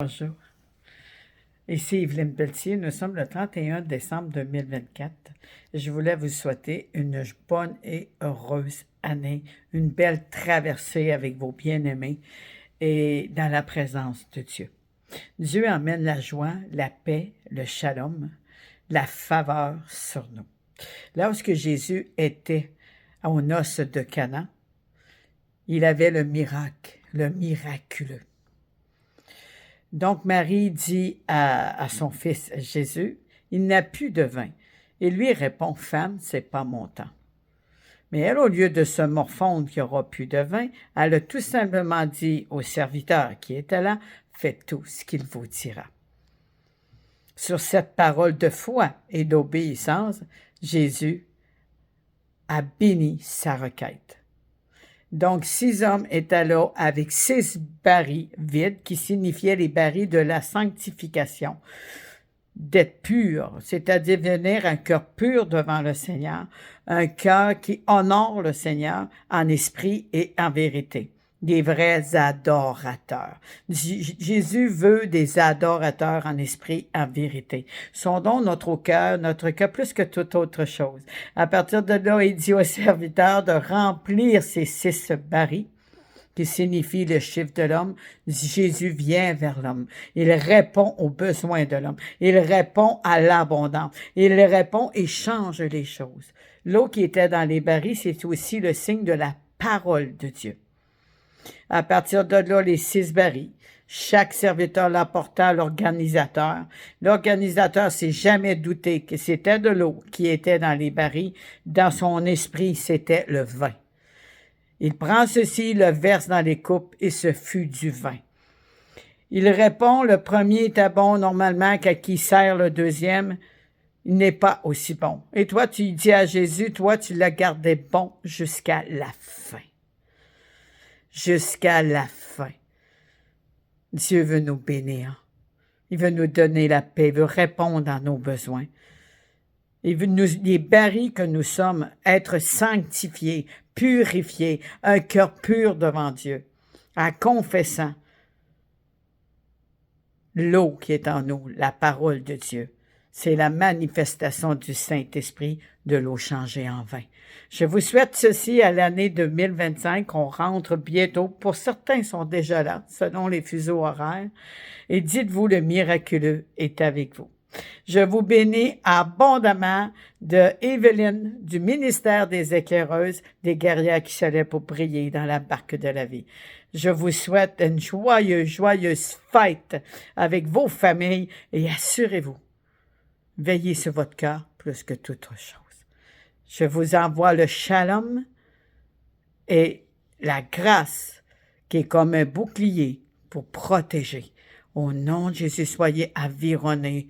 Bonjour, ici Evelyne Pelletier. Nous sommes le 31 décembre 2024. Je voulais vous souhaiter une bonne et heureuse année, une belle traversée avec vos bien-aimés et dans la présence de Dieu. Dieu emmène la joie, la paix, le shalom, la faveur sur nous. Lorsque Jésus était aux noces de Cana, il avait le miracle, le miraculeux. Donc Marie dit à son fils Jésus, « Il n'a plus de vin. » Et lui répond, « Femme, c'est pas mon temps. » Mais elle, au lieu de se morfondre qu'il n'y aura plus de vin, elle a tout simplement dit au serviteur qui était là, « Faites tout ce qu'il vous dira. » Sur cette parole de foi et d'obéissance, Jésus a béni sa requête. Donc, 6 hommes étaient là avec 6 barils vides, qui signifiaient les barils de la sanctification, d'être pur, c'est-à-dire venir un cœur pur devant le Seigneur, un cœur qui honore le Seigneur en esprit et en vérité, des vrais adorateurs. Jésus veut des adorateurs en esprit et en vérité. Sondons notre cœur plus que toute autre chose. À partir de là, il dit au serviteur de remplir ces 6 barils, qui signifie le chiffre de l'homme. Jésus vient vers l'homme. Il répond aux besoins de l'homme. Il répond à l'abondance. Il répond et change les choses. L'eau qui était dans les barils, c'est aussi le signe de la parole de Dieu. À partir de là, les 6 barils, chaque serviteur l'apporta à l'organisateur. L'organisateur s'est jamais douté que c'était de l'eau qui était dans les barils. Dans son esprit, c'était le vin. Il prend ceci, le verse dans les coupes, et ce fut du vin. Il répond, le premier était bon normalement, qu'à qui sert le deuxième, il n'est pas aussi bon. Et toi, tu dis à Jésus, toi, tu l'as gardé bon jusqu'à la fin. Jusqu'à la fin. Dieu veut nous bénir. Il veut nous donner la paix, il veut répondre à nos besoins. Il veut les barils que nous sommes, être sanctifiés, purifiés, un cœur pur devant Dieu, en confessant l'eau qui est en nous, la parole de Dieu. C'est la manifestation du Saint-Esprit, de l'eau changée en vin. Je vous souhaite ceci à l'année 2025. On rentre bientôt. Pour certains, sont déjà là, selon les fuseaux horaires. Et dites-vous, le miraculeux est avec vous. Je vous bénis abondamment de Evelyne, du ministère des éclaireuses, des guerrières qui s'allaient pour briller dans la barque de la vie. Je vous souhaite une joyeuse fête avec vos familles et assurez-vous, veillez sur votre cœur plus que toute autre chose. Je vous envoie le shalom et la grâce qui est comme un bouclier pour protéger. Au nom de Jésus, soyez avironnés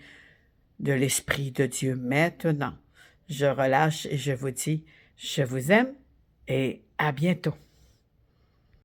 de l'Esprit de Dieu maintenant. Je relâche et je vous dis, je vous aime et à bientôt.